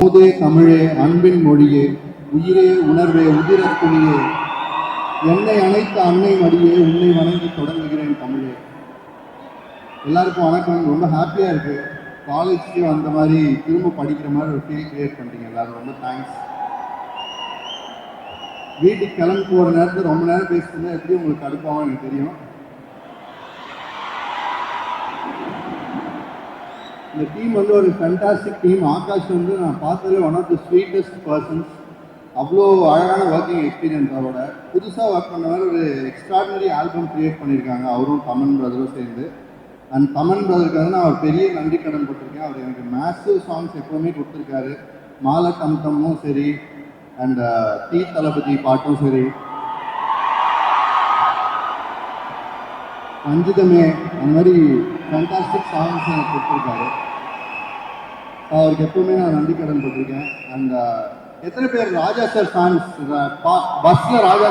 அமுதே தமிழே அன்பின் மொழியே உயிரே உணர்வே உதிரத்துணியே என்னை அணைத்த அன்னை மடியே உன்னை வணங்கி தொடங்குகிறேன் தமிழே. எல்லாருக்கும் வணக்கம். ரொம்ப ஹாப்பியாக இருக்குது. காலேஜ்க்கு அந்த மாதிரி திரும்ப படிக்கிற மாதிரி ஒரு ஃபீல் கிரியேட் பண்ணிட்டீங்க எல்லாரும். ரொம்ப தேங்க்ஸ். வீட்டுக்கு கிளம்பி போகிற நேரத்தில் ரொம்ப நேரம் பேசிட்டு எப்படி உங்களுக்கு கடுப்பாகும் எனக்கு தெரியும். இந்த டீம் வந்து ஒரு ஃபேண்டாஸ்டிக் டீம். ஆகாஷ் வந்து நான் பார்த்ததுல one of the sweetest persons. அவ்வளோ அழகான ஒர்க்கிங் எக்ஸ்பீரியன்ஸ். அவரோட புதுசாக ஒர்க் பண்ண மாதிரி ஒரு எக்ஸ்ட்ராடினரி ஆல்பம் க்ரியேட் பண்ணியிருக்காங்க அவரும் தமன் பிரதரும் சேர்ந்து. அண்ட் தமன் பிரதருக்கு வந்து நான் ஒரு பெரிய நன்றி கடன் போட்டிருக்கேன். அவர் எனக்கு மேசிவ் சாங்ஸ் எப்போவுமே கொடுத்துருக்காரு. மாலை தம்தமும் சரி, அண்ட் தீ தளபதி பாட்டும் சரி, அஞ்சுதமே, அந்த மாதிரி ஃபேண்டாஸ்டிக் சாங்ஸ் எனக்கு கொடுத்துருக்காரு. அவருக்கு எப்பவுமே நான் நன்றி கடன் போட்டிருக்கேன். அண்ட் எத்தனை பேர் ராஜா சார் ஃபேன்ஸ்? பஸ்ஸில் ராஜா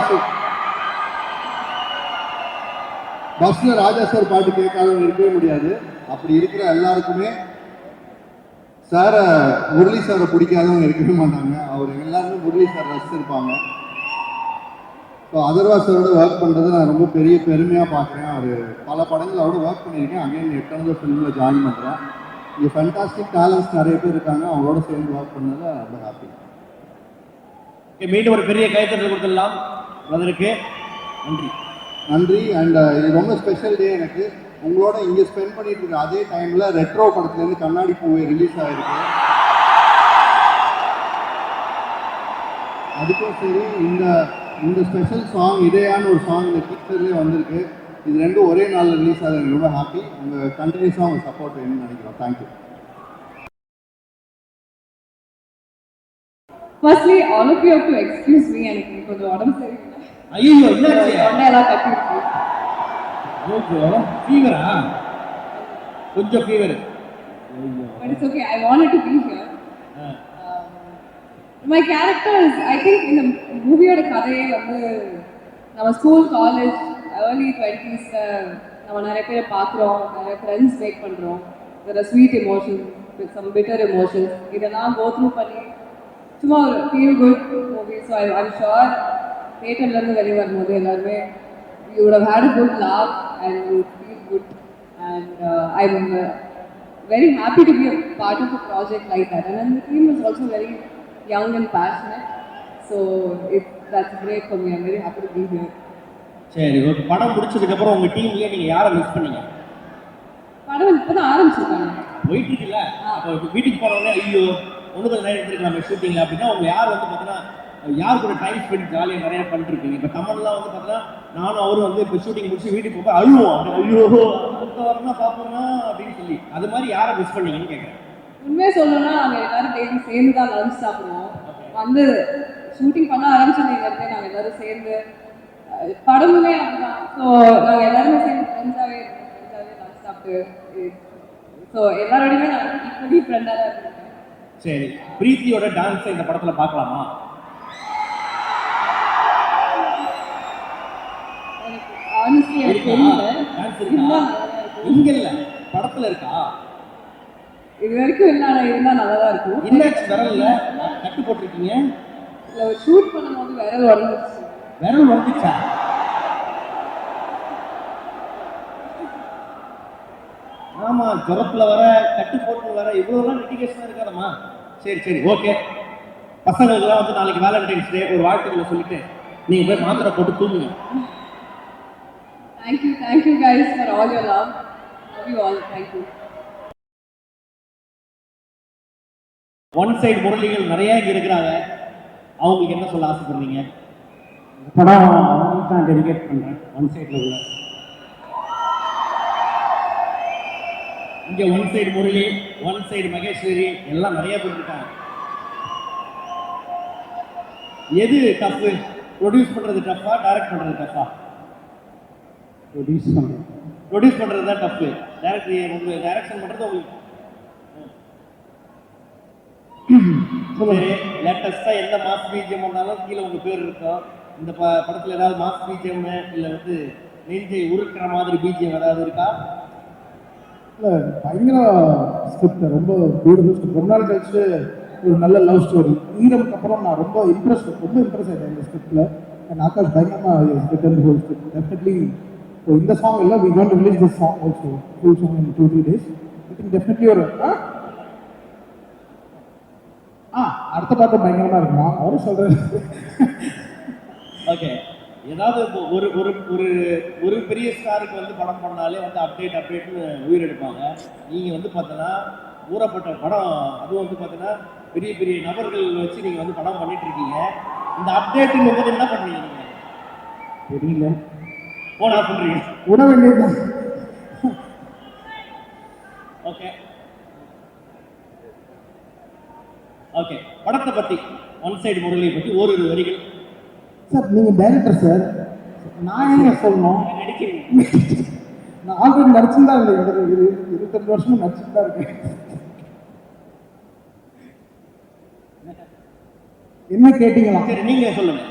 சார் பாட்டு கேட்காதவங்க இருக்கவே முடியாது. அப்படி இருக்கிற எல்லாருக்குமே சாரை, முரளி சாரை பிடிக்காதவங்க இருக்கவே மாட்டாங்க. அவர் எல்லாருமே முரளி சார் ரசிச்சிருப்பாங்க. ஸோ அதர்வா சாரோட ஒர்க் பண்ணுறது நான் ரொம்ப பெரிய பெருமையாக பார்க்குறேன். அவர் பல படங்கள் அவரோட ஒர்க் பண்ணியிருக்கேன். அகைன் எட்டனதர் ஃபிலிமில் ஜாயின் பண்ணுறேன். இங்கே ஃபேண்டாஸ்டிக் டேலண்ட்ஸ் நிறைய பேர் இருக்காங்க. அவங்களோட சேர்ந்து ஒர்க் பண்ணதில் ரொம்ப ஹாப்பி. மீண்டும் ஒரு பெரிய கைத்தட்டல் கொடுத்துடலாம் அதற்கு. நன்றி. நன்றி. அண்ட் இது ரொம்ப ஸ்பெஷல் டே எனக்கு. உங்களோட இங்கே ஸ்பெண்ட் பண்ணிட்டு இருக்க அதே டைமில் ரெட்ரோ படத்துலேருந்து கண்ணாடி பூவை ரிலீஸ் ஆகிருக்கு. அதுக்கும் சரி, இந்த ஸ்பெஷல் சாங் இதேயான ஒரு சாங் இந்த பிக்சர்லேயே வந்திருக்கு. இது ரெண்டும் ஒரே நாளில் ரிலீஸ் ஆகுது. எனக்கு ரொம்ப ஹாப்பி. உங்கள் கண்டினியூஸாக உங்கள் சப்போர்ட் வேணும்னு நினைக்கிறோம். Thank you. Firstly, all of you have to excuse me. எனக்கு கொஞ்சம் உடம்பு சரியில்லை. ஐயோ, என்னாச்சு? தொண்டையெல்லாம் கட்டி இருக்கு. ஐயோ, ஃபீவரா? கொஞ்சம் fever. But it's okay. I wanted to be here. My character is, I think, in the movie-ஓட கதையே வந்து நம்ம ஸ்கூல், காலேஜ், early 20s நம்ம நிறைய பேரை பார்க்குறோம், நிறைய ஃப்ரெண்ட்ஸ் மேக் பண்ணுறோம். there are sweet emotions, some bitter emotions. இதெல்லாம் go through பண்ணி சும்மா ஒரு feel good movie. So I'm sure தியேட்டர்லேருந்து வெளியே வரும்போது எல்லாருமே you would have had a good laugh and you feel good. And I'm very happy to be a part of a project like that. And then the team is also very young and passionate. So that's great for me. I'm very happy to be here. சரி, ஒரு படம் முடிச்சதுக்கப்புறம் உங்கள் டீம்லேயே நீங்கள் யாரை miss பண்ணீங்க? படம் இப்போ தான் ஆரம்பிச்சிருக்காங்க, போயிட்டு இருக்குல்ல. அப்போ வீட்டுக்கு போனோடனே ஐயோ ஒன்று கொஞ்சம் நேரம் எடுத்துருக்கலாமே ஷூட்டிங்கில் அப்படின்னா உங்கள் யார் வந்து பார்த்தீங்கன்னா யார் கூட டைம் ஸ்பெண்ட் ஜாலியாக நிறையா பண்ணிட்டுருக்கீங்க? இப்போ தமிழ்லாம் வந்து பார்த்தீங்கன்னா நானும் அவரும் வந்து இப்போ ஷூட்டிங் முடிச்சு வீட்டுக்கு போக அழுவோம். ஐயோ அடுத்த வாரம் தான் பார்ப்போம்னா அப்படின்னு சொல்லி. அது மாதிரி யாரை மிஸ் பண்ணீங்கன்னு கேட்குறேன். உண்மையாக சொல்லணும்னா நாங்கள் எல்லாரும் டெய்லி சேர்ந்து தான் லஞ்ச் சாப்பிடுவோம். வந்து ஷூட்டிங் பண்ண ஆரம்பிச்சதுலேருந்தே நாங்கள் எல்லோரும் சேர்ந்து படமுமே அப்படிதான். ஸோ நாங்கள் எல்லாருமே சேர்ந்து ஃப்ரெண்ட்ஸாகவே லஞ்ச் சாப்பிட்டு, ஸோ எல்லாரோடையுமே நாங்கள் ஈக்குவலி ஃப்ரெண்டாக தான் இருக்கோம். சரி, பிரீத்தியோட டான்ஸை இந்த படத்தில் பார்க்கலாமா? ஆனஸ்ட்லி எனக்கு தெரியல. டான்ஸ் இருக்கா? இங்கே இல்லை, படத்தில் இருக்கா? இது வரைக்கும் இல்லை, ஆனால் இருந்தால் நல்லா தான் இருக்கும். என்னாச்சு விரல்ல கட்டு போட்டிருக்கீங்க? இல்லை, ஷூட் பண்ணும்போது விரல் உடஞ்சிருச்சு. விரல் உடஞ்சிச்சா? ஆமாம், ஜுரத்தில் வர கட்டு போட்டு வர இவ்வளோலாம் லிட்டிகேஷனாக இருக்காதம்மா. சரி சரி, ஓகே. பசங்களுக்குலாம் வந்து நாளைக்கு வேலண்டைன்ஸ் டே ஒரு வாழ்த்துக்களை சொல்லிட்டு நீங்கள் போய் மாத்திரை போட்டு தூங்குங்க. Thank you guys for all your love. Love you all. Thank you. One side முரளிகள் நிறைய இங்கே இருக்கிறாங்க. அவங்களுக்கு என்ன சொல்ல ஆசைப்படுறீங்க? படம் அவங்களுக்கு தான் டெடிகேட் பண்ணுறேன். ஒன் சைடில் உள்ள இங்க one side Murali, one side Maheswari எல்லாம் நிறைய பேர் இருக்காங்க. எது டஃப்? ப்ரொடியூஸ் பண்றது டஃபா, டைரக்ட் பண்றது டஃபா? ப்ரொடியூஸ் பண்ணுறேன். ப்ரொடியூஸ் பண்றது தான் டஃப். உங்களுக்கு டைரக்ஷன் பண்றது உங்களுக்கு சரி. லேட்டஸ்டா எந்த மாஸ் பிஜிஎம் வந்தாலும் கீழே உங்க பேர் இருக்கும். இந்த படத்துல ஏதாவது மாஸ் பிஜிஎம் இல்ல வந்து நெஞ்சை உருக்குற மாதிரி பிஜிஎம் ஏதாவது இருக்கா? இல்லை, பயங்கர ஸ்கிரிப்ட், ரொம்ப பியூட்டிஃபுல் ஸ்கிரிப்ட். ரொம்ப நாள் கழிச்சு ஒரு நல்ல லவ் ஸ்டோரி. ஈரமுக்கு அப்புறம் நான் ரொம்ப இம்ப்ரெஸ் ஆகிட்டேன் இந்த ஸ்கிரிப்டில். அண்ட் ஆகாஷ் பயங்கரமாக ரிட்டன் ஹோல் ஸ்கிரிப்ட். டெஃபினெட்லி இந்த சாங் இல்லை, we want to release this song also, full song in 2-3 days. I think definitely ஒரு அடுத்த பாட்டு பயங்கரமாக இருக்குமா அவரும் சொல்கிறேன். ஓகே. ஏதாவது ஒரு ஒரு ஒரு ஒரு பெரிய ஸ்டாருக்கு வந்து படம் பண்ணாலே வந்து அப்டேட்னு உயிர் எடுப்பாங்க. நீங்கள் வந்து பார்த்தீங்கன்னா ஊறப்பட்ட படம், அதுவும் வந்து பார்த்தீங்கன்னா பெரிய பெரிய நபர்கள் வச்சு நீங்கள் வந்து படம் பண்ணிட்டு இருக்கீங்க. இந்த அப்டேட்டுங்கும் போது என்ன பண்ணுறீங்க நீங்கள்? தெரியல, போனா பண்ணுறீங்க விட வேண்டியதுதான். Okay okay. படத்தை பற்றி ஒன் சைடு முரளியை பற்றி ஒரு வரிகள். சார் நீங்கள் டைரக்டர் சார், நான் எங்க சொல்லணும்? நடிக்கிறீங்க. நான் ஆல்ரெடி நடிச்சுதான் இல்லை, 22 வருஷமும் நடிச்சுட்டு தான் இருக்கேன். என்ன கேட்டீங்களா? சரி, நீங்க சொல்லுங்க.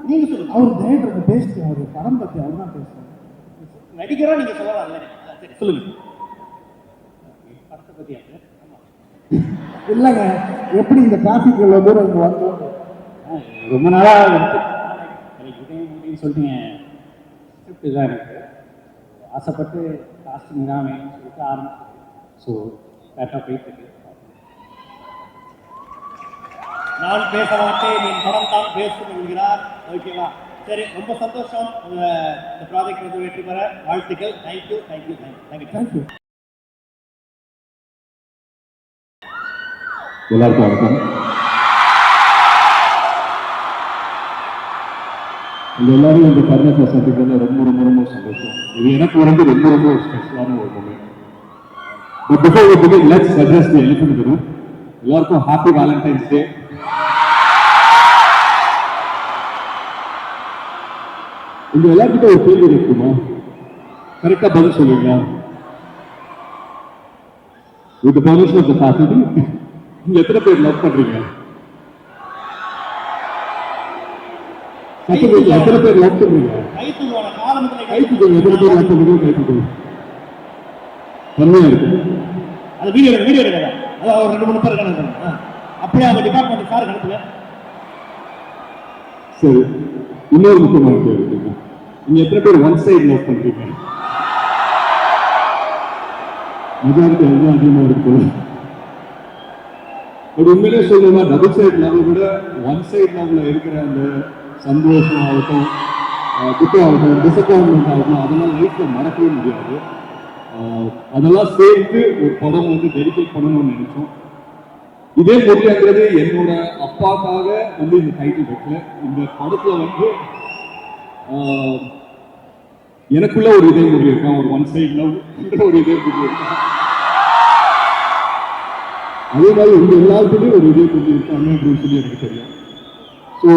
நீங்க சொல்லுங்க. அவர் டைரக்டர் பேசிட்டு, அவர் படம் பற்றி அவர் தான் பேசுவார். நடிக்கிறா நீங்க சொல்லலாம். சரி சொல்லுங்க. படத்தை பற்றி இல்லைங்க, எப்படி இந்த டிராஃபிக் இவ்வளோ தூரம் இங்கே வந்தோம்? ரொம்ப நாளாக எனக்கு இதையும் சொல்லிட்டு ஸ்கிரிப்ட் தான் எனக்கு ஆசைப்பட்டு காஸ்டிங் தான் வேணும்னு சொல்லிட்டு ஆரம்பிச்சு. ஸோ கரெக்டாக போயிட்டு இருக்கு. நான் பேச மாட்டேன், என் படம் தான் பேசும் என்கிறார். ஓகேவா? சரி, ரொம்ப சந்தோஷம். இந்த ப்ராஜெக்ட் வந்து வெற்றி பெற வாழ்த்துக்கள். Thank you thank you thank you thank you. எல்லாருக்கும் வணக்கம். இந்த எல்லாரும் இந்த தருணத்தை சந்திக்கிறதுல ரொம்ப ரொம்ப ரொம்ப சந்தோஷம். இது எனக்கு வந்து ரொம்ப ரொம்ப ஸ்பெஷலான ஒரு moment. But before we begin, let's address the elephant in the room. எல்லாருக்கும் ஹாப்பி வேலண்டைன்ஸ் டே. உங்க எல்லாருக்கிட்ட ஒரு கேள்வி இருக்குமா? கரெக்டா பதில் சொல்லுவீங்களா? With the permission of the faculty, நீங்க எத்தனை பேர் லவ் பண்றீங்க? எத்தனை பேர் லவ் பண்றீங்க? கை தூக்குவான காலத்துல கை தூக்குங்க. எத்தனை பேர் லவ் பண்றீங்க? கை தூக்குங்க. தன்மையா இருக்கு. அது வீடியோ எடுங்க. அதாவது ஒரு 2-3 பேர் இருக்காங்க. அப்படியே அவங்க டிபார்ட்மெண்ட் சார் அனுப்புங்க. சரி, இன்னொரு முக்கியமான கேள்வி இருக்கு. நீங்க எத்தனை பேர் ஒன் சைடு லவ் பண்றீங்க? மெஜாரிட்டி எல்லாம் அதிகமாக இருக்கு. ஒரு உண்மையிலே சொல்லுமா, டபுள் சைடு லவ் விட ஒன் சைடு லவ்ல இருக்கிற அந்த சந்தோஷம் ஆகட்டும், துக்கம் ஆகட்டும், டிசப்பாயின்மெண்ட் ஆகட்டும், அதெல்லாம் லைஃப்ல மறக்கவே முடியாது. அதெல்லாம் சேர்த்து ஒரு படம் வந்து டெடிகேட் பண்ணணும்னு நினைச்சோம். இதே முறையாங்கிறது என்னோட அப்பாக்காக வந்து இந்த டைட்டில் வைக்கல. இந்த படத்துல வந்து எனக்குள்ள ஒரு இதே முறை இருக்கான், ஒரு ஒன் சைடு லவ் ஒரு இதே முறை இருக்கான். அதே மாதிரி உங்க எல்லாருக்குமே ஒரு இதே முறை இருக்காங்க அப்படின்னு சொல்லி எனக்கு தெரியும். ஸோ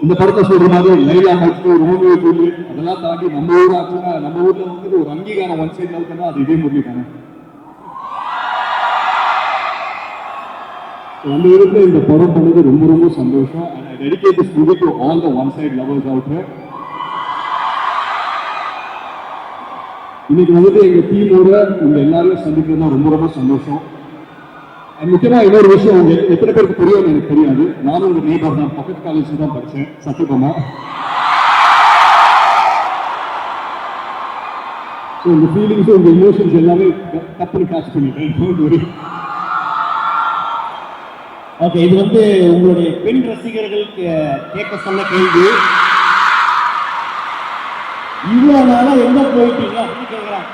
இந்த படத்தை சொல்ற மாதிரி லைலா மஜ்னு, ரோமியோ ஜூலியட் அதெல்லாம் தாண்டி நம்ம ஊர் ஆச்சுன்னா, நம்ம ஊர்ல வந்து ஒரு அங்கீகாரம் ஒன் சைடு லவ் பண்ணா அது இதே முறை தானே. அந்த விதத்துல இந்த படம் பண்ணது ரொம்ப ரொம்ப சந்தோஷம். and I dedicate this movie to all the one side lovers out there. இன்னைக்கு வந்துட்டு எங்க டீமோட உங்க எல்லாரையும் சந்திக்கிறது ரொம்ப ரொம்ப சந்தோஷம். முக்கியமா இன்னொரு விஷயம், உங்க எத்தனை பேருக்கு புரியும் எனக்கு தெரியாது. நானும் உங்க நெய்பர் தான், பக்கத்து காலேஜ் தான் படித்தேன், சத்தியபாமா. ஸோ இந்த ஃபீலிங்ஸ் உங்க இமோஷன்ஸ் எல்லாமே தப்புன்னு கேட்ச் பண்ணிட்டேன். ஓகே, இது வந்து உங்களுடைய பெண் ரசிகர்கள் கேட்க சொன்ன கேள்வி. இவ்வளவு நாளா எங்க போயிட்டீங்க அப்படின்னு கேட்கிறாங்க.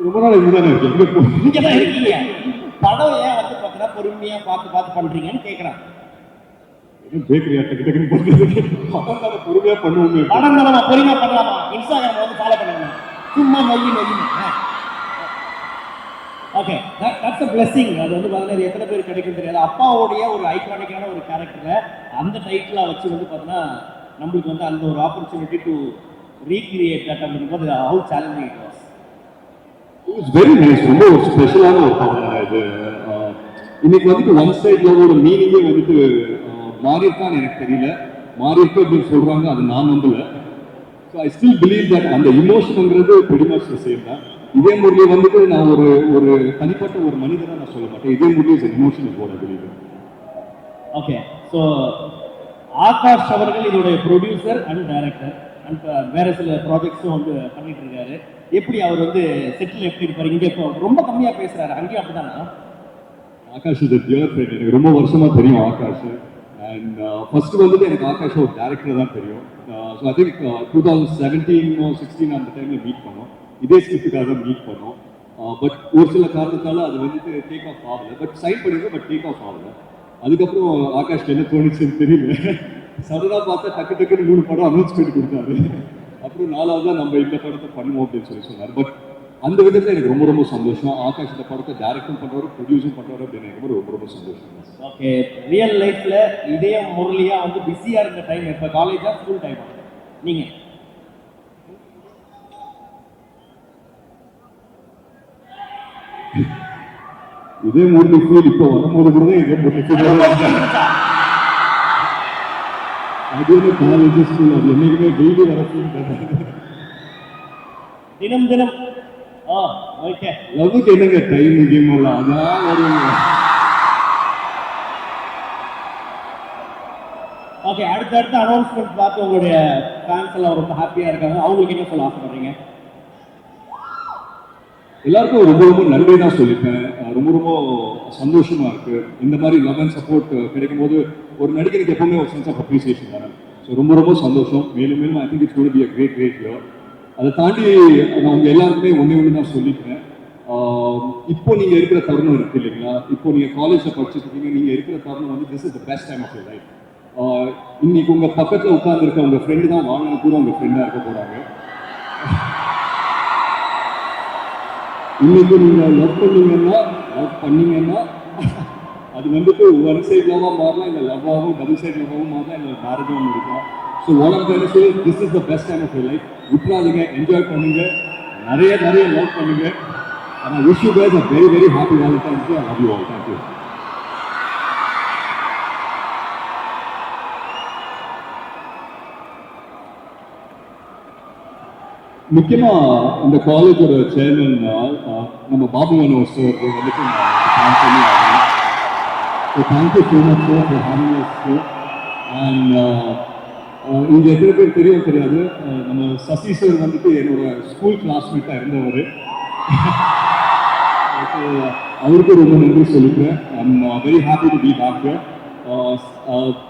ரொம்ப நாள் இங்கதானே இருக்கு, இங்கதான் இருக்கீங்க. படம் ஏன் வந்து பாத்தீங்கன்னா பொறுமையா பார்த்து பண்றீங்கன்னு கேட்கறாங்க. பேக்கரியா டக்கு டக்குன்னு பண்ணுறதுக்கு படம் தானே பொறுமையாக பண்ணுவோமே. படம் நம்ம பொறுமையா பண்ணலாமா? இன்ஸ்டாகிராம் வந்து ஃபாலோ பண்ணலாமா? சும்மா நொய்யி நொய்யி. Okay, that's a blessing. அது வந்து பார்த்தீங்கன்னா எத்தனை பேர் கிடைக்கும் தெரியாது. அப்பாவுடைய ஒரு ஐகானிக்கான ஒரு கேரக்டரை அந்த டைட்டிலாக வச்சு வந்து பார்த்தீங்கன்னா நம்மளுக்கு வந்து அந்த ஒரு ஆப்பர்ச்சுனிட்டி டு ரீக்ரியேட் தட் அப்படிங்கும்போது how challenging it was. It's very nice. ரொம்ப ஒரு ஸ்பெஷலான ஒரு படம் தான் இது. இன்னைக்கு வந்துட்டு ஒன் சைட் லவ்வோட மீனிங்கே வந்துட்டு மாறி இருக்கான்னு எனக்கு தெரியல. மாறி இருக்கு அப்படின்னு சொல்றாங்க, அது நான் நம்பல. So I still believe that அந்த இமோஷனுங்கிறது pretty much the same தான். இதே முறையில் வந்துட்டு நான் ஒரு தனிப்பட்ட ஒரு மனிதனாக நான் சொல்ல மாட்டேன். இதே முறையில் is emotion is what I believe. Okay, so Akash அவர்கள் இதோடைய ப்ரொடியூசர் அண்ட் டைரக்டர் அண்ட் வேற சில ப்ராஜெக்ட்ஸும் வந்து பண்ணிட்டு இருக்காரு. எப்படி அவர் வந்து செட்டில் எப்படி இருப்பாரு? இங்கே இப்போ ரொம்ப கம்மியாக பேசுறாரு, அங்கேயும் அப்படிதானா? Akash is dear friend. எனக்கு ரொம்ப வருஷமா தெரியும் ஆகாஷ். அண்ட் ஃபர்ஸ்ட் வந்துட்டு எனக்கு ஆகாஷ் ஒரு டேரக்டர் தான் தெரியும். ஸோ ஐ திங்க் 2017-16 அந்த டைமில் மீட் பண்ணோம். இதே ஸ்கிரிப்டுக்காக தான் மீட் பண்ணோம். பட் ஒரு சில காரணத்தால் அது வந்துட்டு டேக் ஆஃப் ஆகலை. பட் சைன் பண்ணிடுவோம், பட் டேக் ஆஃப் ஆகலை. அதுக்கப்புறம் ஆகாஷ்க்கு என்ன தோணுச்சுன்னு தெரியல. சடனாக பார்த்தா டக்கு டக்குன்னு 3 படம் அனௌன்ஸ் பண்ணி கொடுத்தாரு. அப்புறம் 4வது தான் நம்ம இந்த படத்தை பண்ணுவோம் அப்படின்னு சொல்லி சொன்னார். பட் அந்த விதத்தில் எனக்கு ரொம்ப ரொம்ப சந்தோஷம். ஆகாஷ் இந்த படத்தை டைரக்டும் பண்ணுறாரு, ப்ரொடியூஸும் பண்ணுறாரு அப்படின்னு எனக்கு ரொம்ப ரொம்ப சந்தோஷம். ஓகே, ரியல் லைஃப்ல இதே முரளியா வந்து பிஸியா இருந்த டைம் எப்போ? காலேஜா ஸ்கூல் டைமா? நீங்க இதே முரளி ஃபீல் இப்போ வரும்போது கூட தான் இதே முரளி ஃபீல் அது வந்து காலேஜ் ஸ்கூல் அது என்னைக்குமே டெய்லி வர ஃபீல். தினம் தினம் ஓகே. லவ்வுக்கு என்னங்க டைம் கேம் எல்லாம் அதான் வருவாங்க. ஓகே, அடுத்த அனௌன்ஸ்மெண்ட் பார்த்து உங்களுடைய ஃபேன்ஸ் எல்லாம் ரொம்ப ஹாப்பியா இருக்காங்க. அவங்களுக்கு என்ன சொல்ல ஆசைப்படுறீங்க? எல்லாருக்கும் ரொம்ப ரொம்ப நன்றி தான் சொல்லிப்பேன். ரொம்ப ரொம்ப சந்தோஷமா இருக்கு. இந்த மாதிரி லவ் அண்ட் சப்போர்ட் கிடைக்கும் போது ஒரு நடிகருக்கு எப்பவுமே ஒரு சென்ஸ் ஆஃப் அப்ரிசியேஷன் தானே. ஸோ ரொம்ப ரொம்ப சந்தோஷம். மேலும் மேலும் I think it's going to be a great இயர். அதை தாண்டி நான் உங்க எல்லாருக்குமே ஒண்ணே தான் சொல்லிக்கிறேன். இப்போ நீங்க இருக்கிற தருணம் இருக்கு இல்லைங்களா? இப்போ நீங்க காலேஜ்ல படிச்சுட்டு இருக்கீங்க. நீங்க இருக்கிற தருணம் வந்து this is the best time of your life. இன்னைக்கு உங்க பக்கத்துல உட்கார்ந்து இருக்க உங்க ஃப்ரெண்டு தான் வாழ்நாள் கூட உங்க ஃப்ரெண்டா இருக்க போறாங்க. இன்னைக்கு நீங்க லவ் பண்ணீங்கன்னா அது வந்துட்டு ஒன் சைட் லவ்வா மாறலாம், இல்லை லவ்வாகவும் டபுள் சைட் லவ்வாகவும் மாறலாம், இல்லை மேரேஜாகவும் இருக்கும். So what of the this is the best time of your life. விட்டுறாதீங்க, என்ஜாய் பண்ணுங்க, நிறைய லவ் பண்ணுங்க. And I wish you guys a very very happy Valentine's Day. I love you all. Thank you. முக்கியமா இந்த காலேஜோட chairman நம்ம Babu Manoj sir வந்துட்டு நான் பண்ணி ஆகணும். So thank you so much sir for having as here. And இங்கே எத்தனை பேர் தெரியாது, நம்ம சசி சார் வந்துட்டு என்னோட ஸ்கூல் கிளாஸ்மேட்டாக இருந்தவர். அவருக்கு ரொம்ப நன்றி சொல்லிக்கிறேன். I'm very happy to be back here.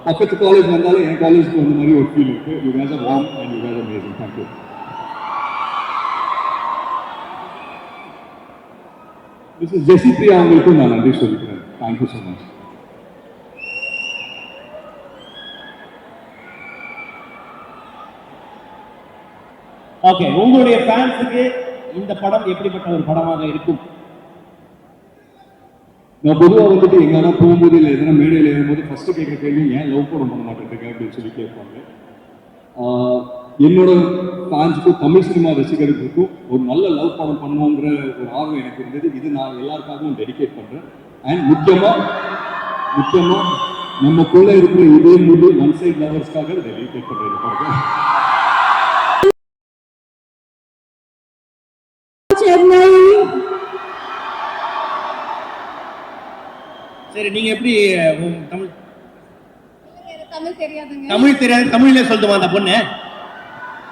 பக்கத்து காலேஜ் வந்தாலும் என் காலேஜுக்கு வந்த மாதிரி ஒரு ஃபீல் இருக்குது. You guys are warm and you guys are amazing. Thank you. Missus Jessy Priya அவங்களுக்கும் நான் நன்றி சொல்லிக்கிறேன். Thank you so much. ஓகே, உங்களுடைய ஃபேன்ஸுக்கு இந்த படம் எப்படிப்பட்ட ஒரு படமாக இருக்கும்? நான் பொதுவாக வந்துட்டு எங்கன்னா போகும்போது இல்லை எதனா மேடையில் ஏறும்போது ஃபர்ஸ்ட் கேட்குற கேள்வி ஏன் லவ் படம் பண்ண மாட்டேங்க அப்படின்னு சொல்லி கேட்பாங்க. என்னோட ஃபேன்ஸுக்கும் தமிழ் சினிமா ரசிகர்களுக்கும் ஒரு நல்ல லவ் படம் பண்ணுவோங்கிற ஒரு ஆர்வம் எனக்கு இருந்தது. இது நான் எல்லாருக்காகவும் டெடிகேட் பண்ணுறேன். அண்ட் முக்கியமாக நமக்குள்ளே இருக்கிற இதே மூவி ஒன் சைட் லவர்ஸ்க்காக டெடிகேட் பண்ணுறேன் படம். சரி, நீங்க எப்படி தமிழ் தெரியாதுங்க. தமிழ் தெரியாது, தமிழ்ல சொல்லுமா அந்த பொண்ணு?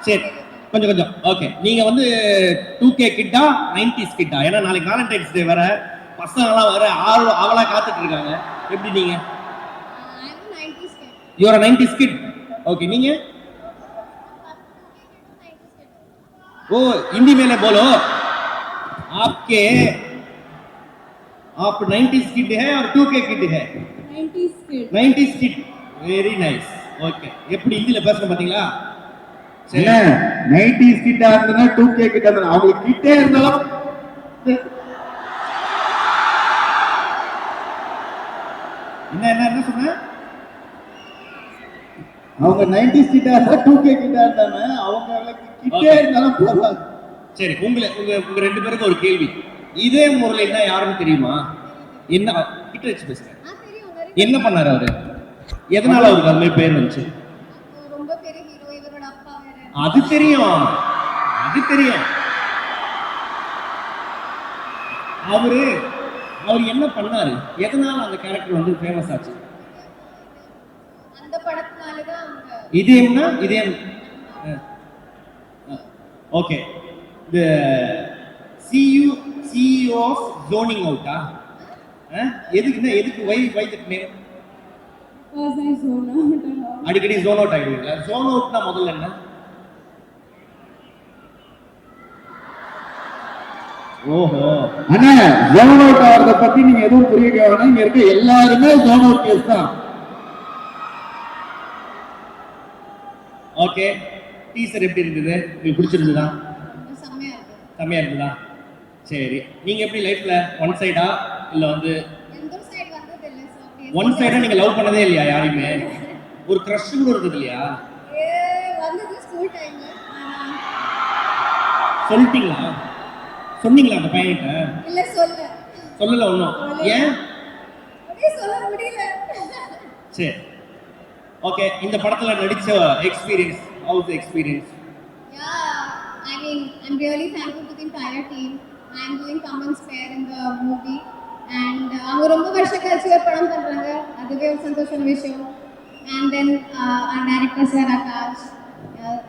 சரி, கொஞ்சம் ஓகே. நீங்க வந்து 2K கிட்டா 90s கிட்டா? ஏன்னா நாளைக்கு வேலண்டைன்ஸ் டே வர, பசங்களாம் வர அவளா காத்துட்டு இருக்காங்க. எப்படி நீங்க? You are 90s kit. Okay, நீங்க? ओ हिंदी में बोलो, आप 90s किड है और 2K किड है? 90s kid very nice. Okay, எப்படி ஹிந்தில பேசணும் பாத்தீங்களா? சரி, என்ன 90s கிட்ட இருந்தனா 2K கிட்ட இருந்தா அவங்களுக்கு கிட்டே இருந்தாலும் என்ன என்ன என்ன சொன்ன? அவங்க 90s கிட்ட இருந்தா 2K கிட்ட இருந்தாங்க அவங்களுக்கு கிட்டே Okay. இருந்தாலும் போறாங்க. சரி, உங்க உங்க ரெண்டு பேருக்கு ஒரு கேள்வி. இதே முரளின்னா யாருன்னு தெரியுமா? என்ன கிட்ட வச்சு பேசுங்க. என்ன பண்ணாரு அவரு? எதனால அவருக்கு அந்த மாதிரி பேர் வந்துச்சு? ரொம்ப பெரிய ஹீரோ, இவரோட அப்பா வேற. அது தெரியும், அது தெரியும். அவரு அவர் என்ன பண்ணாரு? எதனால அந்த கேரக்டர் வந்து ஃபேமஸ் ஆச்சு? அந்த படத்தினால தான் அவங்க இதயம்னா இதயம். ஓகே, இந்த CEO ஆஃப் ஜோனிங் அவுட்டா? எதுக்கு why that name? Because I zone out a lot. அடிக்கடி ஜோன் அவுட் ஆயிடுவீங்களா? ஜோன் அவுட்னா முதல்ல என்ன? ஓஹோ, அண்ணா ஜோன் அவுட் ஆகிறத பத்தி நீங்க எதுவும் புரிய வேணாம். இங்க இருக்க எல்லாருமே ஜோன் அவுட் கேஸ் தான். ஓகே. டீசர் எப்படி இருந்தது? உங்களுக்கு பிடிச்சிருந்ததா? ரொம்ப செம்மையா இருக்கு. செம்மையா இருந்ததா? சரி, நீங்க எப்படி லைஃப்ல ஒன் சைடா இல்ல வந்து எந்த ஒரு சைடு வந்தது இல்ல. ஒன் சைடா நீங்க லவ் பண்ணதே இல்லையா யாரையுமே? ஒரு க்ரஷ் கூட இருந்தது இல்லையா? வந்தது ஸ்கூல் டைம்ல. சொல்லிட்டீங்களா? சொன்னீங்களா அந்த பையன்கிட்ட? இல்ல சொல்ல. சொல்லல ஒன்றும். ஏன்? அப்படியே சொல்ல முடியல. சரி, ஓகே. இந்த படத்துல நடிச்ச experience, house experience? Yeah, I mean, I'm really thankful to the entire team. I'm doing Kaman's pair in the movie. And அவங்க ரொம்ப வருஷம் கழிச்சு ஒரு படம் பண்றாங்க, அதுவே ஒரு சந்தோஷமான விஷயம். And then our director Sir Akash,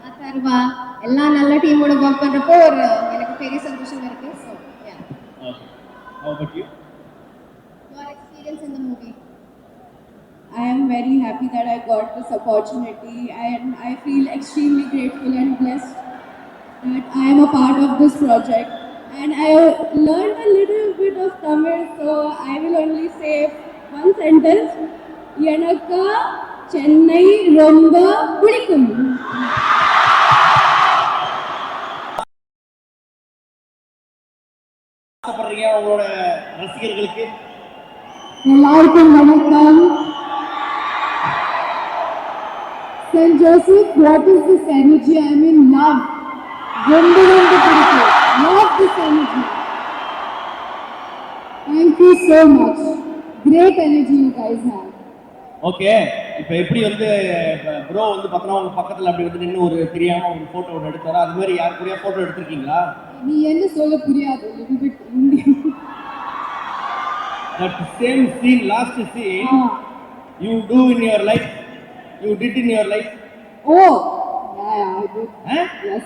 Atharva, எல்லா நல்ல டீமோட ஒர்க் பண்றப்போ ஒரு எனக்கு பெரிய சந்தோஷம் இருக்கு. So yeah. Okay. How about you? Your experience in the movie? I am very happy that I got this opportunity, and I feel extremely grateful and blessed that I am a part of this project. And I learned a little bit of Tamil, so I will only say one sentence. Yanakka Chennai Romba Pudikkum. ஆசைப்படுறீங்க உங்களோட ரசிகர்களுக்கு? எல்லாருக்கும் வணக்கம். St. Joseph, what is this energy? I mean love. ரொம்ப ரொம்ப பிடிக்கும். Love this energy. Thank you so much. Great energy you guys have. Okay, இப்போ எப்படி வந்து ப்ரோ வந்து பார்த்தோன்னா உங்க பக்கத்துல அப்படி வந்து நின்று ஒரு தெரியாம ஒரு போட்டோ ஒன்று எடுத்தாரோ, அது மாதிரி யார் கூடயா போட்டோ எடுத்திருக்கீங்களா? நீ என்ன சொல்ல புரியாது. Little bit Indian. That same scene, last scene, you do in your life, you did in your life. Oh, yeah, I did. Yes.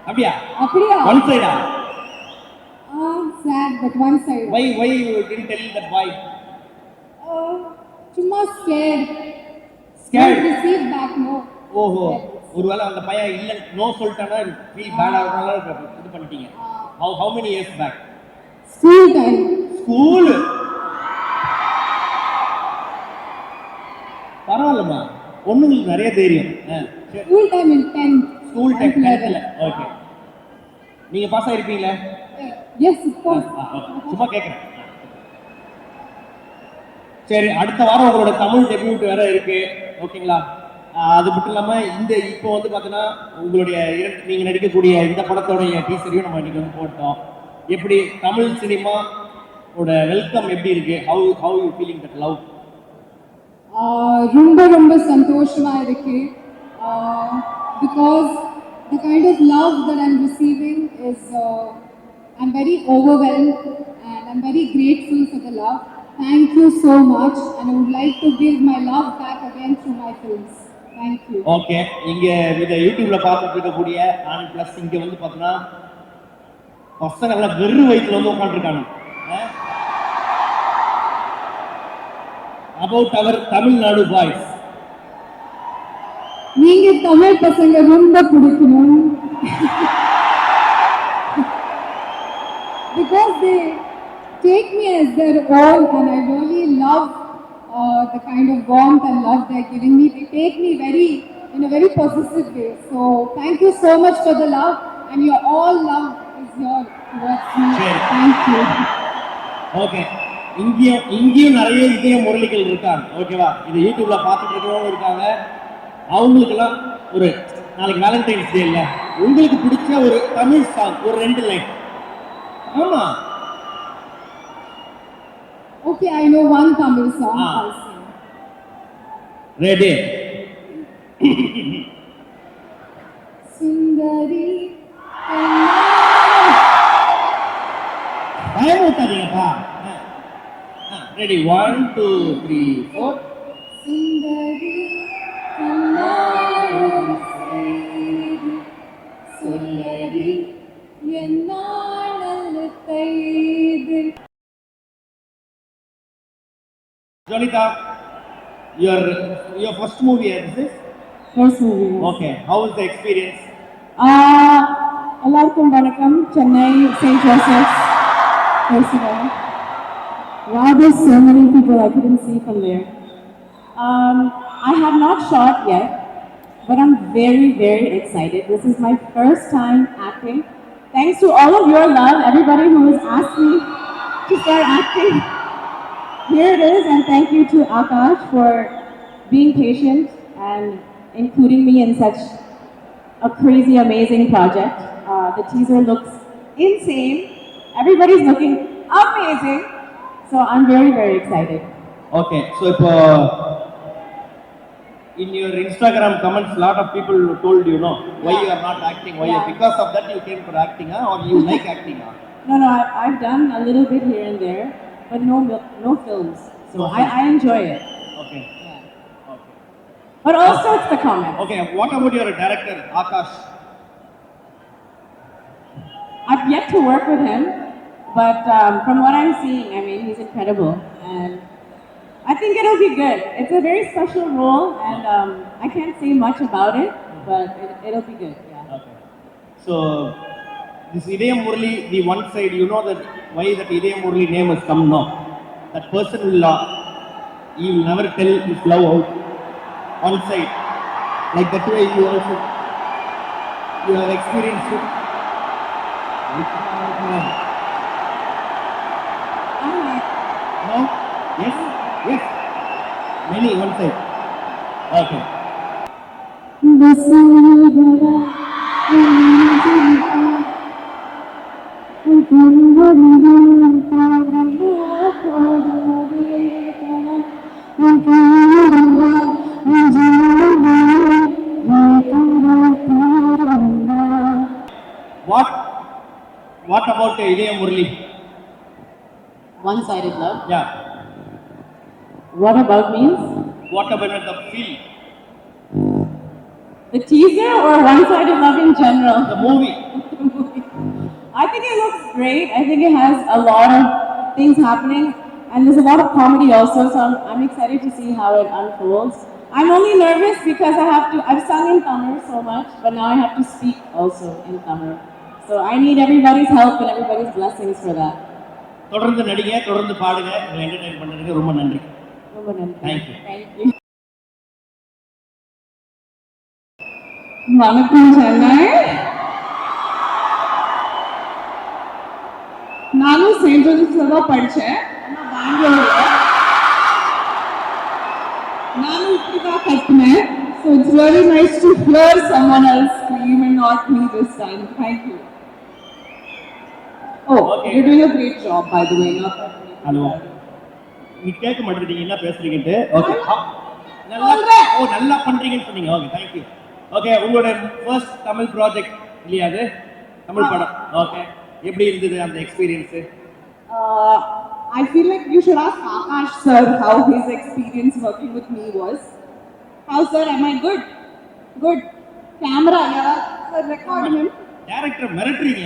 அப்படியா? அப்படியா? One side ah? Sad, but one side. Why you didn't tell that why? சும்மா scared. Scared? Don't receive back, no. ஓஹோ, ஒருவேளை அந்த பையன் இல்ல no சொல்லிட்டானா feel bad ஆகுறதுனால இது பண்ணிட்டீங்க. How many years back? School time. School? பரவாயில்லம்மா, பொண்ணுங்களுக்கு நிறைய தைரியம். School time in 10th. School time 10th. Okay, நீங்க பாஸ் ஆயிருப்பீங்களா? Yes, of course. சும்மா கேட்குறேன். சரி, அடுத்த வாரம் உங்களோட தமிழ் டெபியூட் வேற இருக்கு, ஓகேங்களா? அது மட்டும் இல்லாம இந்த இப்போ வந்து பார்த்தீங்கன்னா உங்களுடைய நீங்க நடிக்கக்கூடிய இந்த படத்தோடைய டீசரையும் நம்ம இன்னைக்கு வந்து போட்டோம். எப்படி தமிழ் சினிமாவோட வெல்கம் எப்படி இருக்கு? How you feeling that love? ரொம்ப ரொம்ப சந்தோஷமா இருக்கு. Because the kind of love that I'm receiving is, I'm very overwhelmed and I'm very grateful for the love. Thank you so much, and I would like to give my love back again through my films. Thank you. Okay, இங்க இதை யூடியூப்ல பார்த்துட்டு இருக்கக்கூடிய and plus இங்க வந்து பார்த்தீங்கன்னா பசங்க எல்லாம் வெறு வயிற்றுல வந்து உட்காந்துருக்காங்க. About our Tamil Nadu boys. நீங்க தமிழ் பசங்க ரொம்ப பிடிக்கணும். Because they take me as their own, and I really love the kind of warmth and love they're giving me. They take me in a very possessive way. So thank you so much for the love, and your all love is here towards me. Sure. Thank you. Okay, இங்கேயும் நிறைய இதய முரளிகள் இருக்காங்க. ஓகேவா, இது யூடியூப்ல பார்த்துட்டு இருக்கிறவங்க இருக்காங்க. அவங்களுக்கெல்லாம் ஒரு நாளைக்கு வேலண்டைன்ஸ் டே இல்ல, உங்களுக்கு பிடிச்ச ஒரு தமிழ் சாங் ஒரு 2 லைன். ஆமா, Okay, I know one Tamil song. Ah. I'll sing. Ready. Sundari, பயமுத்தாதீங்கப்பா. ரெடி, 1 2 3 4. Sundari, கண்ணாடி செய்தி சொல்லடி என்னானல் கைது. Jolita, your first movie, this is? First movie. Okay, how was the experience? எல்லாருக்கும் வணக்கம். Chennai St. Joseph's Festival. Wow, there's so many people I couldn't see from there. I have not shot yet, but I'm very, very excited. This is my first time acting. Thanks to all of your love, everybody who has asked me to start acting. Here it is, and thank you to Akash for being patient and including me in such a crazy, amazing project. The teaser looks insane. Everybody's looking amazing. So I'm very, very excited. Okay, so in your Instagram comments, lot of people told you, no, why you are not acting, why Yeah. because of that you came for acting, or you like acting? No, I've done a little bit here and there, but no films. So No I enjoy it. Okay. Yeah. Okay. But also it's the comments. Okay, what about your director, Akash? I've yet to work with him, but from what I'm seeing, I mean, he's incredible, and I think it'll be good. It's a very special role, and I can't say much about it, but it'll be good. Yeah. Okay. So this Idayam Murali, the one side, you know that why that Idayam Murali name has come now. That person will he will never tell his love out on side. Like that way you have experienced it. No? Yes? Yes. Many one side. Okay. What about Idayam Murali? One-sided love. Yeah. What about means? What about the feel? The teaser or one-sided love in general? The movie. I think it looks great. I think it has a lot of things happening, and there's a lot of comedy also. So I'm excited to see how it unfolds. I'm only nervous because I've sung in Tamil so much, but now I have to speak also in Tamil. So I need everybody's help and everybody's blessings for that. தொடர்ந்து நடிங்க, தொடர்ந்து பாடுங்க, உங்களை entertain பண்ணதுக்கு ரொம்ப நன்றி. ரொம்ப நன்றி. Thank you. Thank you. வணக்கம் சென்னை. நானும் செயின்ட் ஜோசப்ஸ்ல தான் படித்தேன், ஆனால் பெங்களூர்ல. நானும் இப்படி தான் கற்றுனேன். So it's very nice to hear someone else scream and not me this time. Thank you. Oh, Okay. you're doing a great job, by the way. Not that great. Hello, நீ கேட்க மாட்டேங்கிறீங்க என்ன பேசுறீங்கன்ட்டு. ஓகே, நல்லா சொல்றேன். நல்லா பண்றீங்கன்னு சொன்னீங்க. Okay, thank you. Okay, உங்களோட ஃபர்ஸ்ட் தமிழ் ப்ராஜெக்ட் இல்லையா அது? தமிழ் படம். ஓகே, எப்படி இருந்தது அந்த experience? I feel like you should ask Akash sir how his experience working with me was. How sir, am I good? Good. Camera, yeah. Sir, record him. Director மிரட்டுறீங்க.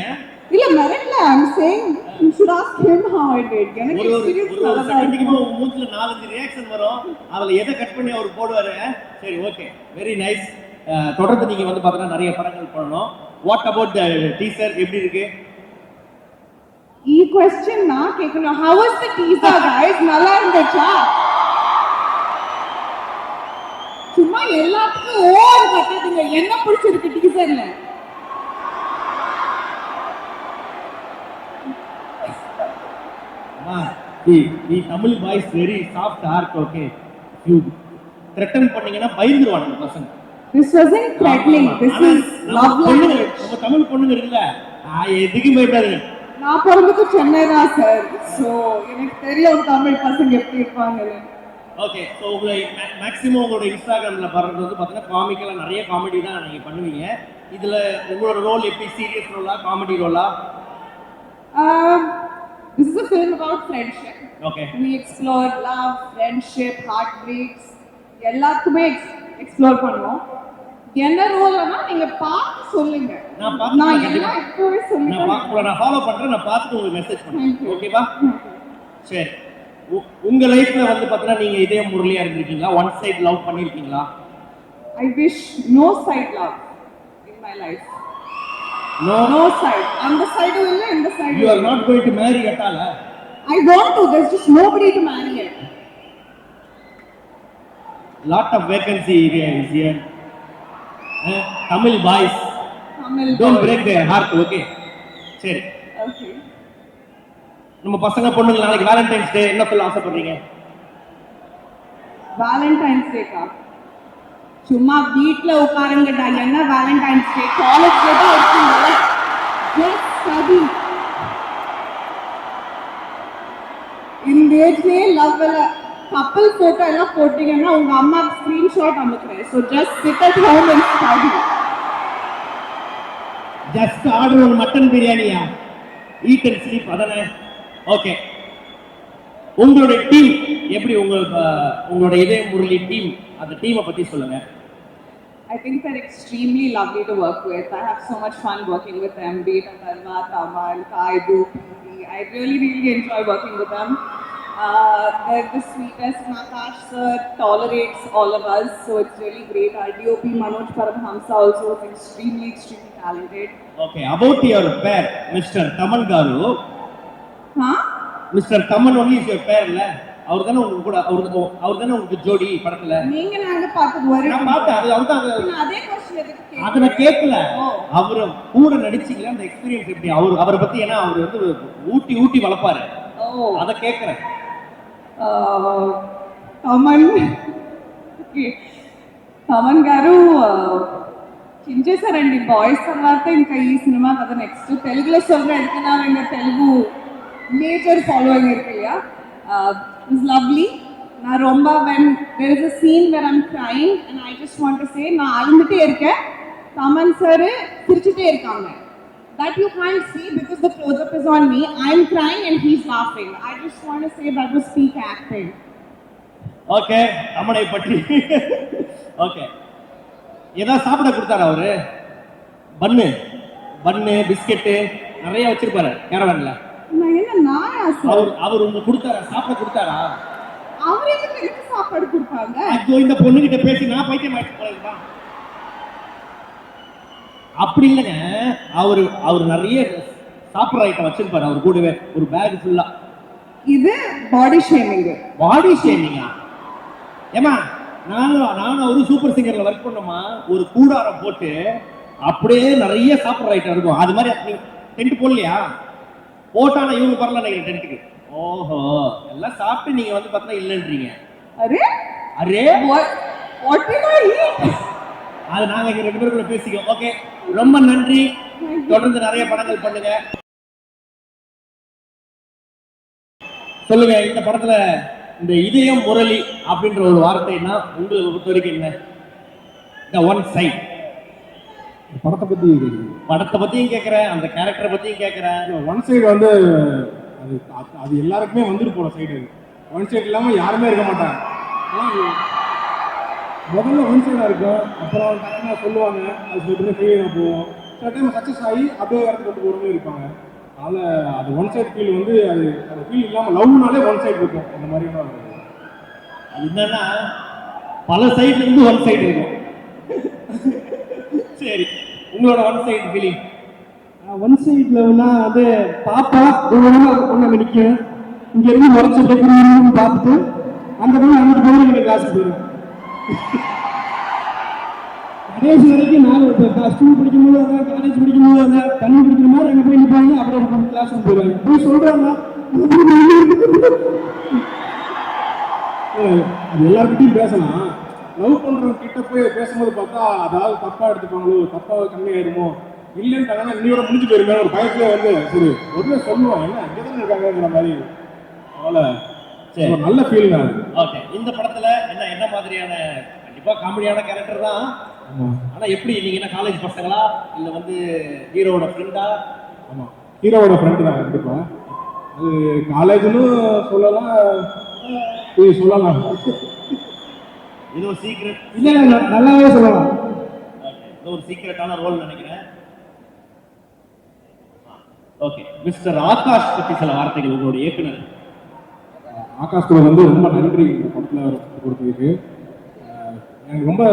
இல்ல மிரட்டல, I'm saying you should ask him how I did. எனக்கு ஒரு experience ஒரு நல்லா செகண்டுக்கு இருக்கும். உங்க மூஞ்சில 4-5 ரியாக்ஷன் வரும். அதுல எதை கட் பண்ணி அவர் போடுவாரு. சரி, ஓகே, வெரி நைஸ். தொடர்ந்து நீங்க வந்து பார்த்தீங்கன்னா நிறைய படங்கள் பண்ணணும். வாட் அபவுட் த டீசர், எப்படி இருக்கு? ಈ question ನಾ ಕೇಳ್ಕೊಂಡು how was the teaser guys? நல்லா இருந்துச்சா? சும்மா எல்லாத்துக்கும் ஓவர் கட்டாதீங்க. என்ன பிடிச்சிருக்கு டீசர்ல? The Tamil boys very soft heart. Okay, you threaten பண்ணீங்கன்னா பயந்துருவாங்க பசங்க. This wasn't threatening. This is love language. நம்ம தமிழ் பொண்ணுங்க இருக்குல்ல, எதுக்கு பயப்படாதீங்க. நான் பிறந்தது சென்னை தான் சார். ஸோ எனக்கு தெரியும் தமிழ் பசங்க எப்படி இருப்பாங்கன்னு. ஓகே, ஸோ உங்களை மேக்ஸிமம் உங்களோட இன்ஸ்டாகிராமில் வர்றது வந்து பார்த்தீங்கன்னா காமிக்கெல்லாம் நிறைய காமெடி தான் நீங்கள் பண்ணுவீங்க. இதில் உங்களோட ரோல் எப்படி, சீரியஸ் ரோலா காமெடி ரோலா? This is a film about friendship. Okay. We explore love, friendship, heartbreaks. எல்லாத்துக்குமே எக்ஸ்ப்ளோர் பண்ணுவோம். என்ன ரோல்னா நீங்க பார்த்து சொல்லுங்க. நான் எல்லாம் எப்பவே சொல்லுங்க. நான் ஃபாலோ பண்றேன், நான் பார்த்துட்டு உங்களுக்கு மெசேஜ் பண்றேன். ஓகேவா? சரி. உங்க லைஃப்ல வந்து பார்த்தீங்கன்னா நீங்க இதே முரளியா இருந்திருக்கீங்களா? ஒன் சைடு லவ் பண்ணிருக்கீங்களா? I wish no side love in my life. No side. On the side or in the side. You are not going to marry at all. I want to. There's just nobody to marry it. Lot of vacancy is here. Tamil boys. Don't break their heart. Okay. சரி. Okay. நம்ம பசங்க பொண்ணுங்க நாளைக்கு Valentine's டே என்ன சொல்ல ஆசைப்படுறீங்க? Valentine's டேக்கா சும்மா வீட்ல உட்காருங்கடா. என்ன வேலண்டைன்ஸ் டே? காலேஜ்ல தான் இருக்கீங்க. Just study. இந்த ஏஜ்லயே லவ்ல கப்பல் போட்டோ எல்லாம் போட்டீங்கன்னா உங்க அம்மா ஸ்கிரீன்ஷாட் அனுப்புறேன். So just chit at home and study. Just order ஒரு மட்டன் பிரியாணியா? ஈட் அண்ட் ஸ்லீப் அதானே? ஓகே, உங்களுடைய டீம் எப்படி? உங்களோட இதே முரளி டீம், அந்த டீமை பத்தி சொல்லுங்க. I think they're extremely lovely to work with. I have so much fun working with them. Be it Atarva, Tamal, Kaidu, I really enjoy working with them. They're the sweetest. Nakash sir tolerates all of us, so it's really great. Our DOP Manoj Paramhamsa also is extremely talented. Okay, about your pair, Mr. Taman Garu. Huh? Mr. Taman only is your pair, la? அவர் தானே உங்களுக்கு கூட அவர் தானே உங்களுக்கு ஜோடி படத்துல? நீங்க நாங்க பார்த்தது ஒரே. நான் பார்த்தேன். அவர் தான் அதே क्वेश्चन எதுக்கு கேக்குறீங்க? அத நான் கேட்கல. அவர் கூட நடிச்சீங்களா? அந்த எக்ஸ்பீரியன்ஸ் எப்படி? அவரை பத்தி ஏன்னா அவர் வந்து ஊட்டி வளர்ப்பாரு. அத கேக்குறேன். తమన్ గారు చించేశారండి బాయ్స్ తర్వాత ఇంకా ఈ సినిమా కదా నెక్స్ట్ తెలుగులో சொல்றேன் எடுக்கனா எங்க தெலுங்கு மேஜர் ஃபாலோயிங் இருக்கு இல்லையா? It's lovely. நான் ரொம்ப when there is a scene where I'm crying and I just want to say நான் அழுந்துட்டே இருக்கேன். தமன் சார் சிரிச்சிட்டே இருக்காங்க. That you can't see because the close-up is on me. I'm crying and he's laughing. I just want to say that was peak acting. Okay, அம்மனை பற்றி okay. ஏதா சாப்பிட கொடுத்தாரா அவரு? பன்னு பிஸ்கெட்டு நிறைய வச்சிருப்பாரு கேரவன்ல. நான் என்ன நாயா சார்? அவர் உங்களுக்கு கொடுத்தாரா? சாப்பிட கொடுத்தாரா? அவர் எனக்கு சாப்பாடு கொடுப்பாங்க. ஐயோ, இந்த பொண்ணுகிட்ட பேசி நான் பைத்தியம் ஆயிட்டு போறேன். அப்படி இல்லைங்க, அவர் நிறைய சாப்பிட்ற ஐட்டம் வச்சிருப்பாரு அவர் கூடவே, ஒரு பேக் ஃபுல்லா. இது பாடி ஷேமிங். பாடி ஷேமிங்கா? ஏமா, நானும் ஒரு சூப்பர் சிங்கர்ல ஒர்க் பண்ணோமா, ஒரு கூடாரம் போட்டு அப்படியே நிறைய சாப்பிட்ற ஐட்டம் இருக்கும். அது மாதிரி நீங்க டென்ட் போடலையா? போட்டானா இவங்க வரல நினைக்கிறேன் டென்ட்டுக்கு. ஓஹோ, எல்லாம் சாப்பிட்டு நீங்க வந்து பார்த்தா இல்லைன்றீங்க. அரே வாட் டிட் ஐ ஈட்? அது நாங்க இங்க 2 பேருக்குள்ள பேசிக்கோம். ஓகே, ரொம்ப நன்றி. தொடர்ந்து நிறைய படங்கள் பண்ணுங்க. சொல்லுங்க, இந்த படத்துல இந்த இதயம் முரளி அப்படின்ற ஒரு வார்த்தைன்னா உங்களுக்கு பொறுத்த வரைக்கும் என்ன? இந்த ஒன் சைட். படத்தை பத்தியும் கேட்கிறேன், அந்த கேரக்டரை பத்தியும் கேட்கிறேன். ஒன் சைடு வந்து அது எல்லாருக்குமே வந்துட்டு போற சைடு. ஒன் சைடு இல்லாம யாருமே இருக்க மாட்டாங்க. முதல்ல ஒன் சைடாக இருக்கும், அப்புறம் டக்குனா சொல்லுவாங்க, அது சொல்லிட்டு ஃபெயிலாக போவோம். சில டைம் சக்ஸஸ் ஆகி அப்படியே இடத்துக்கு வந்து போகிறவங்க இருப்பாங்க. அதனால் அது ஒன் சைடு ஃபீல் வந்து அது ஃபீல் இல்லாமல் லவ்னாலே ஒன் சைடு இருக்கும். அந்த மாதிரியான அது என்னன்னா பல சைட்ல இருந்து ஒன் சைடு இருக்கும். சரி, உங்களோட ஒன் சைடு ஃபீலிங்? ஒன் சைட்லன்னா அது பாப்பா பொண்ணு நிற்கும், இங்கேருந்து முறைச்சிட்டு பார்த்துட்டு அந்த பொண்ணு அங்கிட்டு போய் எனக்கு கிளாஸுக்கு போயிடும். கடைசி வரைக்கும் நான் இப்போ ஸ்கூல் படிக்கும்போது வந்தேன், காலேஜ் படிக்கும்போது வந்தேன், தண்ணி குடிக்கிற மாதிரி அங்கே போய் நிற்பாங்க, அப்புறம் கிளாஸ் ரூம் போயிடுவாங்க. போய் சொல்கிறாங்க அது எல்லாருக்கிட்டையும் பேசலாம். லவ் பண்ணுறவங்க கிட்ட போய் பேசும்போது பார்த்தா அதாவது தப்பாக எடுத்துப்பாங்களோ, தப்பாக கம்மியாயிருமோ, இல்லைன்ட்டாங்கன்னா இன்னையோட முடிஞ்சு போயிருமே ஒரு பயத்துல வந்து சரி உடனே சொல்லுவோம், என்ன இங்கே தானே இருக்காங்கிற மாதிரி. அதனால சரி, ஒரு நல்ல ஃபீல் தான் அது. ஓகே. இந்த படத்துல என்ன மாதிரியான, கண்டிப்பா காமெடியான கேரக்டர் தான். ஆமாம் ஆனா எப்படி நீங்க என்ன காலேஜ் பசங்களா இல்ல வந்து ஹீரோவோட ஃப்ரெண்டா? ஆமாம், ஹீரோவோட ஃப்ரெண்டு தான் கண்டிப்பாக. அது காலேஜ்னு சொல்லலாம், சொல்லலாம். இது ஒரு சீக்ரெட், இல்லை நல்லாவே சொல்லலாம். இது ஒரு சீக்ரெட்டான ரோல் நினைக்கிறேன். ஓகே, மிஸ்டர் ஆகாஷ் பத்தி சில வார்த்தைகள் உங்களோட இயக்குனர். ஆகாஷ் கூட வந்து ரொம்ப நன்றி இந்த படத்தில் கொடுத்ததுக்கு. எனக்கு ரொம்ப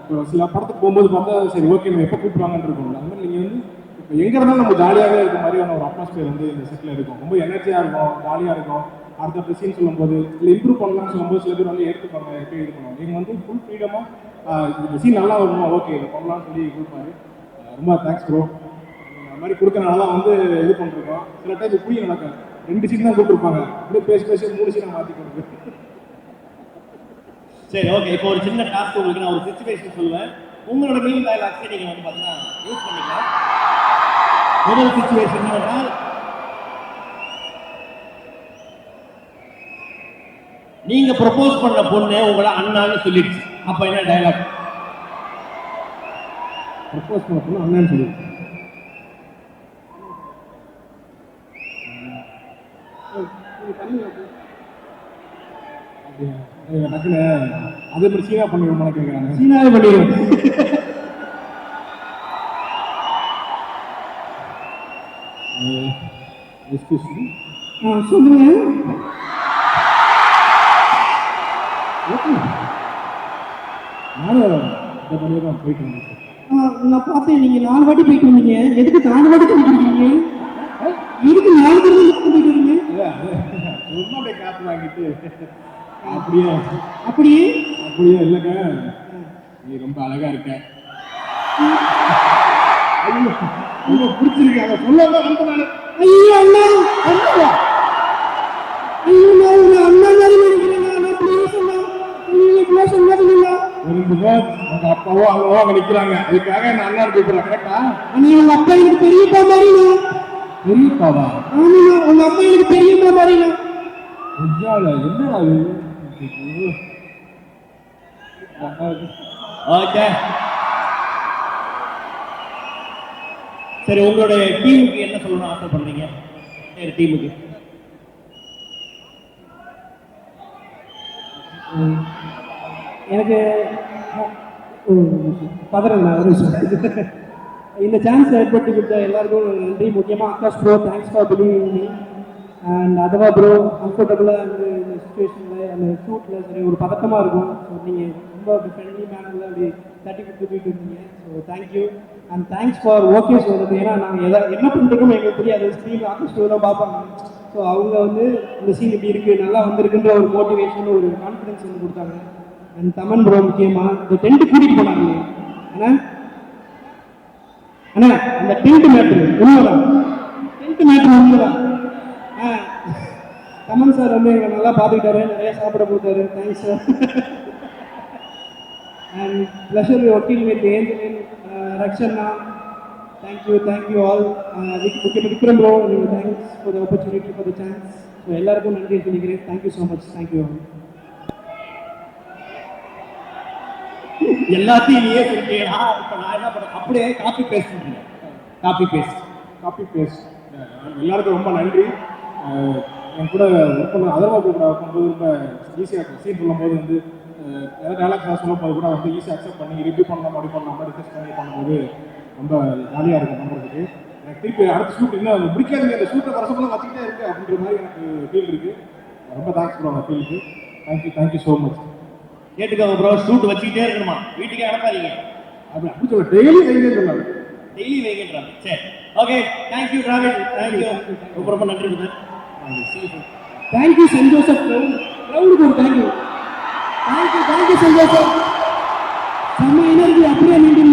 இப்போ சில படத்துக்கு போகும்போது பார்த்தா சரி ஓகே நம்ம எப்போ கூப்பிடுவாங்கன்னு இருக்கும். அந்த மாதிரி நீங்கள் வந்து இப்போ எங்கே இருந்தாலும் நம்ம ஜாலியாகவே இருக்க மாதிரியான ஒரு அட்மாஸ்பியர் வந்து இந்த செட்டில் இருக்கும். ரொம்ப எனர்ஜியாக இருக்கும், ஜாலியாக இருக்கும். அடுத்த சீன் சொல்லும்போது இல்லை இம்ப்ரூவ் பண்ணலாம்னு சொல்லும்போது சில பேர் வந்து எடுத்துப்பாங்க, எப்படி இது பண்ணுவாங்க. நீங்கள் வந்து ஃபுல் ஃப்ரீடமாக இந்த சீன் நல்லா வருமா, ஓகே இதை பண்ணலாம்னு சொல்லி கொடுப்பாரு. ரொம்ப தேங்க்ஸ் ப்ரோ. அந்த மாதிரி கொடுக்கறனால தான் வந்து இது பண்ணிருக்கோம். சில டைம் இப்படி நடக்கும், 2 சீன் தான் கூப்பிட்டுருப்பாங்க, அப்படியே பேசி 3 சீனை மாற்றி கொடுக்கு. சரி, ஓகே. இப்போ ஒரு சின்ன டாஸ்க் உங்களுக்கு நான் ஒரு சிச்சுவேஷன் சொல்லுவேன். உங்களோட மெயின் டயலாக்ஸை நீங்க வந்து பார்த்தீங்கன்னா யூஸ் பண்ணிக்கலாம். முதல் சிச்சுவேஷன் என்னன்னா, நீங்க ப்ரொபோஸ் பண்ண பொண்ணு உங்களை அண்ணான்னு சொல்லிடுச்சு. அப்ப என்ன டயலாக்? ப்ரப்போஸ் பண்ண பொண்ணு அண்ணான்னு சொல்லிடுச்சு. டக்குன்னு அதே மாதிரி சீனா பண்ணிடுவோம் கேட்குறாங்க. சீனாவே பண்ணிடுவோம். சொல்லுங்க. நானும் இந்த பண்ணி தான் போயிட்டு வந்தேன். நான் பார்த்தேன் நீங்கள் 4 வாட்டி போயிட்டு வந்தீங்க. எதுக்கு 4 வாட்டி போயிட்டு இதுக்கு 4 தடவை போயிட்டு வரீங்க? சும்மா அப்படியே காற்று வாங்கிட்டு அப்படியே அப்படியே அப்படியே இல்லைங்க, நீ ரொம்ப அழகா இருக்க, ரொம்ப பிடிச்சிருக்கு, அதை சொல்லதான் வந்து நான் ஐயோ அண்ணா அண்ணா ஐயோ நான் உங்க அண்ணா மாதிரி நினைக்கிறேன். நான் ப்ளீஸ் அண்ணா நீங்க ப்ளீஸ் சொல்லாதீங்களா? உங்க அப்பாவோ அம்மாவோ அங்க நிக்கிறாங்க, அதுக்காக நான் அண்ணா கூப்பிடுறேன். கரெக்டா? நீ உங்க அப்பா எனக்கு பெரியப்பா மாதிரி. பெரியப்பாவா? ஆமா, உங்க அப்பா எனக்கு பெரியப்பா மாதிரி. என்னடா ஓகே. சரி, உங்களுடைய டீமுக்கு என்ன சொல்லணும்னு ஆசைப்படுறீங்க? சரி, டீமுக்கு எனக்கு பதறேன் ஒரு விஷயம். இந்த சான்ஸ் ஏற்படுத்தி கொடுத்த எல்லாருக்கும் நன்றி. முக்கியமாக Akash bro, thanks for believing me. And அதுவா ப்ரோ கம்ஃபர்டபுளாக அந்த இந்த சுச்சுவேஷனில் அந்த ஷூட்டில் சரி ஒரு பதட்டமாக இருக்கும். ஸோ நீங்கள் ரொம்ப ஃப்ரெண்ட்லி மேனரில் அப்படி தட்டி கொடுத்துட்டு இருந்தீங்க. So thank you and thanks for okay சொல்கிறது. ஏன்னா நாங்கள் என்ன பண்ணிருக்கோம் எங்களுக்கு தெரியாது. ஸ்க்ரீனில் ஆகாஷ் ப்ரோ தான் பார்ப்பாங்க. ஸோ அவங்க வந்து இந்த சீன் இப்படி இருக்குது, நல்லா வந்திருக்குன்ற ஒரு மோட்டிவேஷன், ஒரு கான்ஃபிடன்ஸ் வந்து கொடுத்தாங்க. அண்ட் தமன் ப்ரோ முக்கியமாக இந்த டென்ட்டு கூட்டிகிட்டு போனாங்க. ஏன்னா அண்ணா அந்த டென்ட் மேட்ரு உண்மைதான், டென்ட் மேட்ரு உண்மைதான். தமன் சார் வந்து எங்களை நல்லா பார்த்துக்கிட்டாரு, நிறைய சாப்பிட கொடுத்தாரு. Thanks sir. And pleasure working with Angeline, ரக்ஷன்னா, தேங்க்யூ ஆல். முக்கியமாக Vikram bro, thanks for the opportunity, for the chance. So எல்லாருக்கும் நன்றி சொல்லிக்கிறேன். Thank you so much. Thank you all. எல்லாத்தையும் நீயே சொல்லிட்டீங்களா? இப்போ நான் என்ன பண்ண, அப்படியே காப்பி பேஸ்ட் பண்ணுறேன். காப்பி பேஸ்ட் எல்லாருக்கும் ரொம்ப நன்றி. என் கூட ஒர்க் பண்ண அதர்வா கூட இருக்கும்போது ரொம்ப ஈஸியாக இருக்கும். சீன் சொல்லும்போது வந்து ஏதாவது டேலாக்ஸ் சொல்லும்போது கூட வந்து ஈஸியாக அக்செப்ட் பண்ணி ரிவ்யூ பண்ணலாம், அப்படி பண்ணலாம், டிஸ்கஸ் பண்ணி பண்ணும்போது ரொம்ப ஜாலியாக இருக்கும் பண்ணுறதுக்கு. எனக்கு திருப்பி அடுத்த ஷூட் இன்னும் அது முடிக்காதுங்க, இந்த ஷூட்டை வருஷமெல்லாம் வச்சுக்கிட்டே இருக்குது அப்படின்ற மாதிரி எனக்கு ஃபீல் இருக்குது. ரொம்ப தேங்க்ஸ் ப்ரோ அந்த ஃபீலுக்கு. Thank you so much. கேட்டுக்கோங்க ப்ரோ, ஷூட் வச்சுக்கிட்டே இருக்கணுமா? வீட்டுக்கே அனுப்பாதீங்க. அப்படி சொல்ல டெய்லி வைங்கன்றாங்க. டெய்லி வைங்கன்றாங்க. சரி, ஓகே. Thank you travel. தேங்க்யூ, ரொம்ப நன்றி சார். Thank you saint Joseph. க்ரௌடுக்கு ஒரு தேங்க்யூ சென்ட் ஜோசப். செம்ம எனர்ஜி அப்படியே மெயின்டைன்